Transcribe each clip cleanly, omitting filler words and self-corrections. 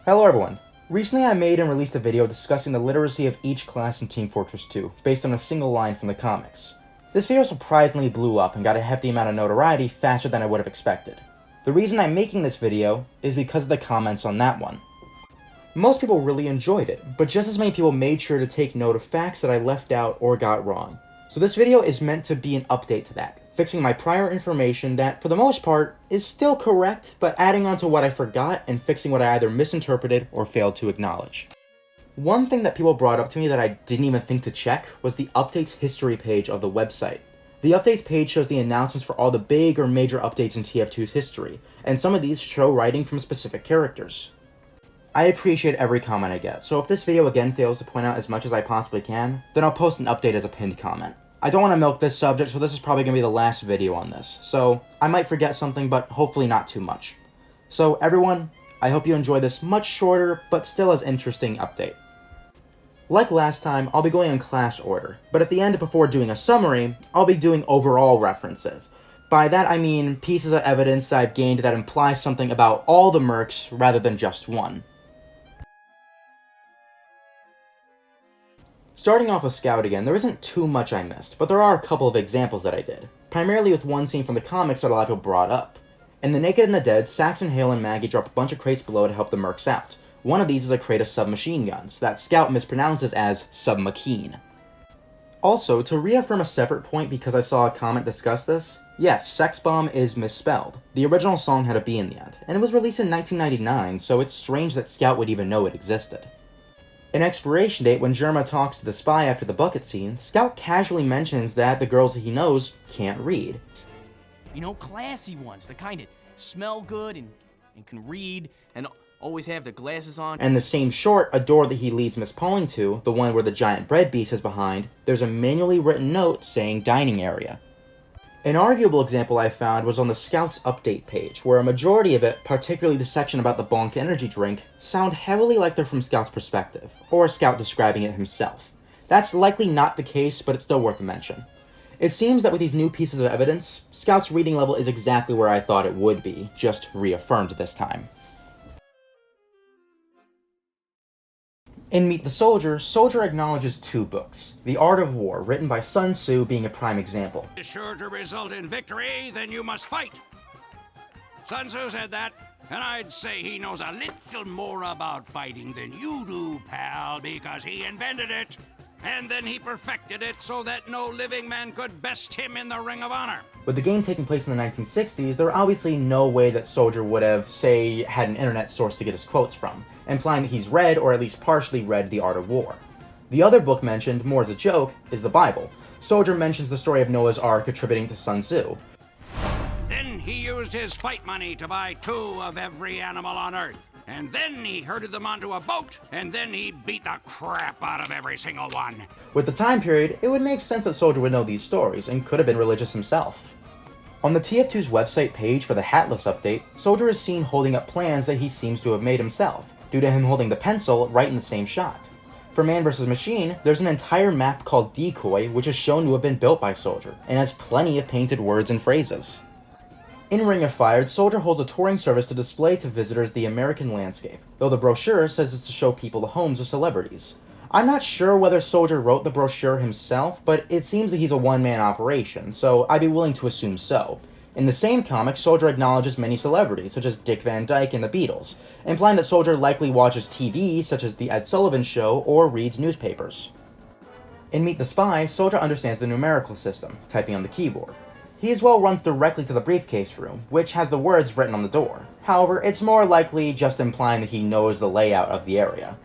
Hello everyone. Recently I made and released a video discussing the literacy of each class in Team Fortress 2, based on a single line from the comics. This video surprisingly blew up and got a hefty amount of notoriety faster than I would have expected. The reason I'm making this video is because of the comments on that one. Most people really enjoyed it, but just as many people made sure to take note of facts that I left out or got wrong. So this video is meant to be an update to that, fixing my prior information that, for the most part, is still correct, but adding on to what I forgot and fixing what I either misinterpreted or failed to acknowledge. One thing that people brought up to me that I didn't even think to check was the updates history page of the website. The updates page shows the announcements for all the big or major updates in TF2's history, and some of these show writing from specific characters. I appreciate every comment I get, so if this video again fails to point out as much as I possibly can, then I'll post an update as a pinned comment. I don't want to milk this subject, so this is probably going to be the last video on this, so I might forget something, but hopefully not too much. So everyone, I hope you enjoy this much shorter, but still as interesting update. Like last time, I'll be going in class order, but at the end, before doing a summary, I'll be doing overall references. By that I mean pieces of evidence that I've gained that imply something about all the mercs rather than just one. Starting off with Scout again, there isn't too much I missed, but there are a couple of examples that I did, primarily with one scene from the comics that a lot of people brought up. In The Naked and the Dead, Saxon, Hale, and Maggie drop a bunch of crates below to help the mercs out. One of these is a crate of submachine guns, that Scout mispronounces as submachine. Also, to reaffirm a separate point because I saw a comment discuss this, yes, Sex Bomb is misspelled. The original song had a B in the end, and it was released in 1999, so it's strange that Scout would even know it existed. In Expiration Date, when Jerma talks to the spy after the bucket scene, Scout casually mentions that the girls that he knows can't read. You know, classy ones, the kind that smell good and can read and always have their glasses on. And the same short, a door that he leads Miss Pauling to, the one where the giant bread beast is behind, there's a manually written note saying dining area. An arguable example I found was on the Scout's update page, where a majority of it, particularly the section about the Bonk energy drink, sound heavily like they're from Scout's perspective, or Scout describing it himself. That's likely not the case, but it's still worth a mention. It seems that with these new pieces of evidence, Scout's reading level is exactly where I thought it would be, just reaffirmed this time. In Meet the Soldier, Soldier acknowledges two books, The Art of War, written by Sun Tzu being a prime example. Is sure to result in victory, then you must fight. Sun Tzu said that, and I'd say he knows a little more about fighting than you do, pal, because he invented it. And then he perfected it so that no living man could best him in the Ring of Honor. With the game taking place in the 1960s, there obviously no way that Soldier would have, say, had an internet source to get his quotes from, implying that he's read, or at least partially read, The Art of War. The other book mentioned, more as a joke, is the Bible. Soldier mentions the story of Noah's Ark attributing to Sun Tzu. Then he used his fight money to buy 2 of every animal on Earth. And then he herded them onto a boat, and then he beat the crap out of every single one. With the time period, it would make sense that Soldier would know these stories, and could have been religious himself. On the TF2's website page for the Hatless update, Soldier is seen holding up plans that he seems to have made himself, due to him holding the pencil right in the same shot. For Man vs. Machine, there's an entire map called Decoy, which is shown to have been built by Soldier, and has plenty of painted words and phrases. In Ring of Fire, Soldier holds a touring service to display to visitors the American landscape, though the brochure says it's to show people the homes of celebrities. I'm not sure whether Soldier wrote the brochure himself, but it seems that he's a one-man operation, so I'd be willing to assume so. In the same comic, Soldier acknowledges many celebrities, such as Dick Van Dyke and the Beatles, implying that Soldier likely watches TV, such as The Ed Sullivan Show, or reads newspapers. In Meet the Spy, Soldier understands the numerical system, typing on the keyboard. He as well runs directly to the briefcase room, which has the words written on the door. However, it's more likely just implying that he knows the layout of the area.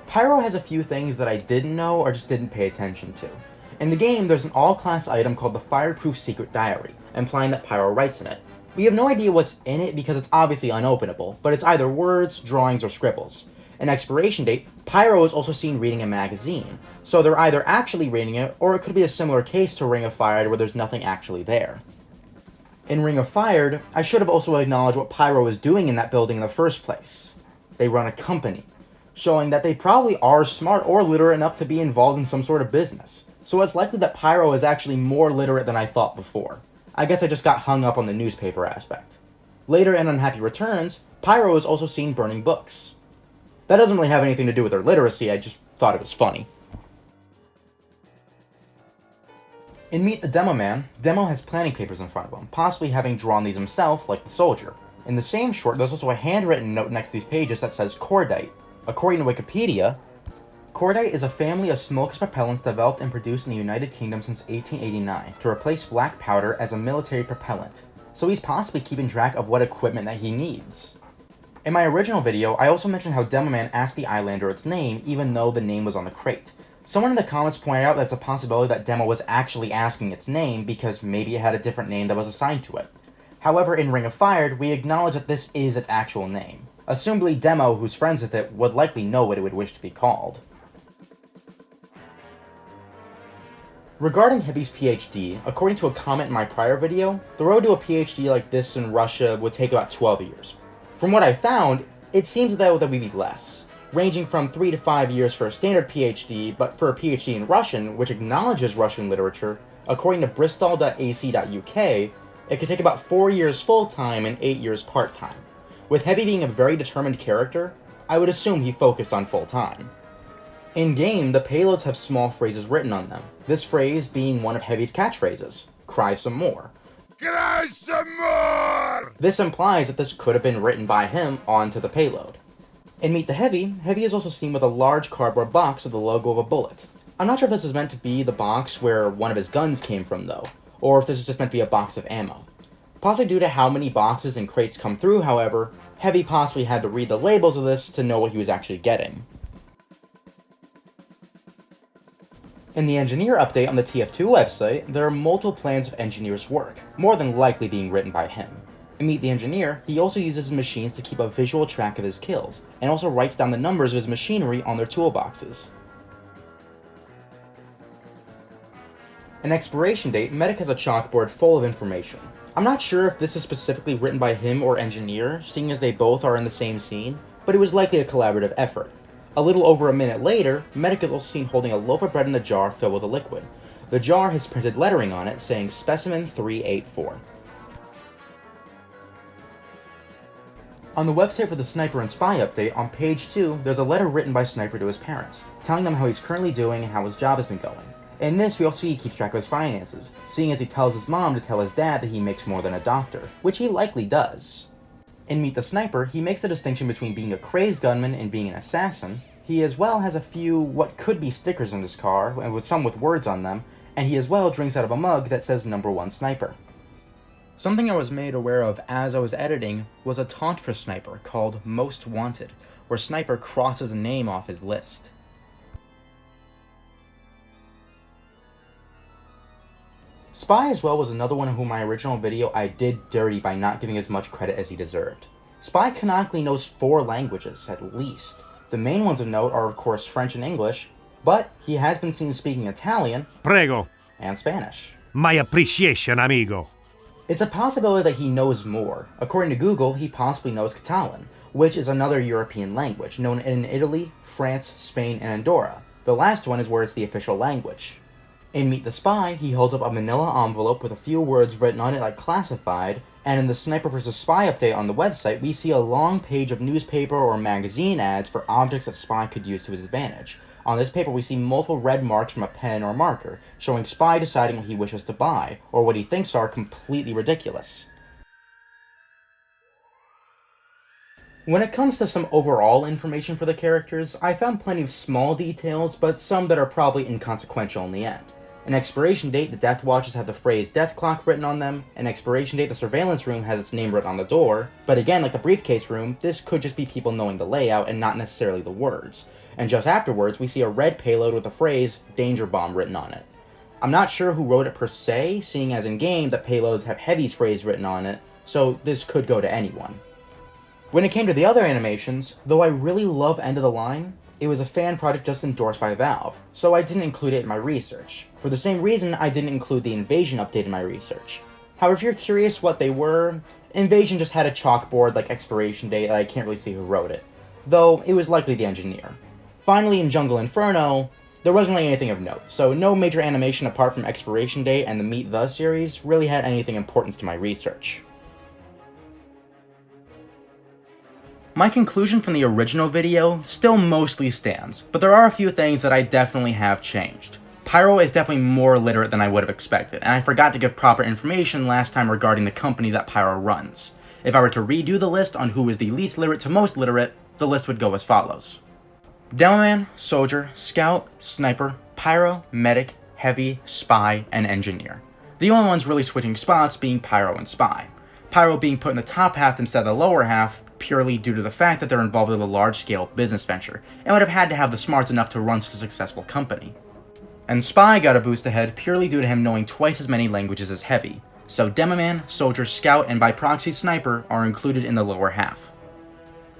Pyro has a few things that I didn't know or just didn't pay attention to. In the game, there's an all-class item called the Fireproof Secret Diary, implying that Pyro writes in it. We have no idea what's in it because it's obviously unopenable, but it's either words, drawings, or scribbles. In Expiration Date, Pyro is also seen reading a magazine, so they're either actually reading it, or it could be a similar case to Ring of Fire where there's nothing actually there. In Ring of Fire, I should have also acknowledged what Pyro is doing in that building in the first place. They run a company, showing that they probably are smart or literate enough to be involved in some sort of business. So it's likely that Pyro is actually more literate than I thought before. I guess I just got hung up on the newspaper aspect. Later in Unhappy Returns, Pyro is also seen burning books. That doesn't really have anything to do with their literacy, I just thought it was funny. In Meet the Demoman, Demo has planning papers in front of him, possibly having drawn these himself like the soldier. In the same short, there's also a handwritten note next to these pages that says cordite. According to Wikipedia, cordite is a family of smokeless propellants developed and produced in the United Kingdom since 1889 to replace black powder as a military propellant. So he's possibly keeping track of what equipment that he needs. In my original video, I also mentioned how Demoman asked the Islander its name even though the name was on the crate. Someone in the comments pointed out that it's a possibility that Demo was actually asking its name because maybe it had a different name that was assigned to it. However, in Ring of Fire, we acknowledge that this is its actual name. Assumably Demo, who's friends with it, would likely know what it would wish to be called. Regarding Heavy's PhD, according to a comment in my prior video, the road to a PhD like this in Russia would take about 12 years. From what I found, it seems though that we'd be less, ranging from 3 to 5 years for a standard PhD, but for a PhD in Russian, which acknowledges Russian literature, according to bristol.ac.uk, it could take about 4 years full-time and 8 years part-time. With Heavy being a very determined character, I would assume he focused on full-time. In-game, the payloads have small phrases written on them, this phrase being one of Heavy's catchphrases, "Cry some more." Cry some more! This implies that this could have been written by him onto the payload. In Meet the Heavy, Heavy is also seen with a large cardboard box with the logo of a bullet. I'm not sure if this is meant to be the box where one of his guns came from though, or if this is just meant to be a box of ammo. Possibly due to how many boxes and crates come through, however, Heavy possibly had to read the labels of this to know what he was actually getting. In the Engineer update on the TF2 website, there are multiple plans of Engineer's work, more than likely being written by him. In Meet the Engineer, he also uses his machines to keep a visual track of his kills, and also writes down the numbers of his machinery on their toolboxes. In Expiration Date, Medic has a chalkboard full of information. I'm not sure if this is specifically written by him or Engineer, seeing as they both are in the same scene, but it was likely a collaborative effort. A little over a minute later, Medic is also seen holding a loaf of bread in a jar filled with a liquid. The jar has printed lettering on it saying Specimen 384. On the website for the Sniper and Spy update, on page 2, there's a letter written by Sniper to his parents, telling them how he's currently doing and how his job has been going. In this, we also see he keeps track of his finances, seeing as he tells his mom to tell his dad that he makes more than a doctor, which he likely does. In Meet the Sniper, he makes the distinction between being a crazed gunman and being an assassin. He as well has a few what could be stickers in his car, and with some with words on them, and he as well drinks out of a mug that says #1 Sniper. Something I was made aware of as I was editing was a taunt for Sniper called Most Wanted, where Sniper crosses a name off his list. Spy as well was another one who my original video I did dirty by not giving as much credit as he deserved. Spy canonically knows 4 languages, at least. The main ones of note are of course French and English, but he has been seen speaking Italian, Prego. and Spanish. My appreciation, amigo. It's a possibility that he knows more. According to Google, he possibly knows Catalan, which is another European language, known in Italy, France, Spain, and Andorra. The last one is where it's the official language. In Meet the Spy, he holds up a manila envelope with a few words written on it like classified, and in the Sniper vs. Spy update on the website, we see a long page of newspaper or magazine ads for objects that Spy could use to his advantage. On this paper, we see multiple red marks from a pen or marker, showing Spy deciding what he wishes to buy, or what he thinks are completely ridiculous. When it comes to some overall information for the characters, I found plenty of small details, but some that are probably inconsequential in the end. In Expiration Date, the Death Watches have the phrase Death Clock written on them. In Expiration Date, the Surveillance Room has its name written on the door. But again, like the Briefcase Room, this could just be people knowing the layout and not necessarily the words. And just afterwards, we see a red payload with the phrase Danger Bomb written on it. I'm not sure who wrote it per se, seeing as in-game that payloads have Heavy's phrase written on it, so this could go to anyone. When it came to the other animations, though I really love End of the Line, it was a fan project just endorsed by Valve, so I didn't include it in my research. For the same reason, I didn't include the Invasion update in my research. However, if you're curious what they were, Invasion just had a chalkboard like Expiration Date, and I can't really see who wrote it, though it was likely the engineer. Finally, in Jungle Inferno, there wasn't really anything of note, so no major animation apart from Expiration Date and the Meet the series really had anything importance to my research. My conclusion from the original video still mostly stands, but there are a few things that I definitely have changed. Pyro is definitely more literate than I would have expected, and I forgot to give proper information last time regarding the company that Pyro runs. If I were to redo the list on who is the least literate to most literate, the list would go as follows. Demoman, Soldier, Scout, Sniper, Pyro, Medic, Heavy, Spy, and Engineer. The only ones really switching spots being Pyro and Spy. Pyro being put in the top half instead of the lower half, purely due to the fact that they're involved in a large-scale business venture, and would have had to have the smarts enough to run such a successful company. And Spy got a boost ahead purely due to him knowing twice as many languages as Heavy, so Demoman, Soldier, Scout, and by proxy Sniper are included in the lower half.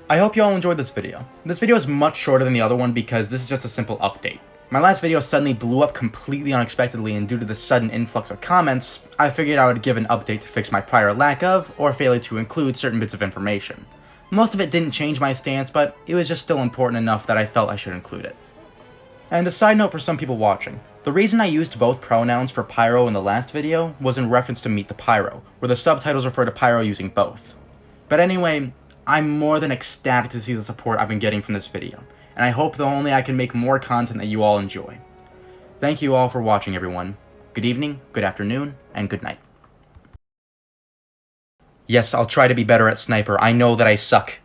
I hope you all enjoyed this video. This video is much shorter than the other one because this is just a simple update. My last video suddenly blew up completely unexpectedly, and due to the sudden influx of comments, I figured I would give an update to fix my prior lack of, or failure to include certain bits of information. Most of it didn't change my stance, but it was just still important enough that I felt I should include it. And a side note for some people watching, the reason I used both pronouns for Pyro in the last video was in reference to Meet the Pyro, where the subtitles refer to Pyro using both. But anyway, I'm more than ecstatic to see the support I've been getting from this video, and I hope that only I can make more content that you all enjoy. Thank you all for watching, everyone. Good evening, good afternoon, and good night. Yes, I'll try to be better at Sniper. I know that I suck.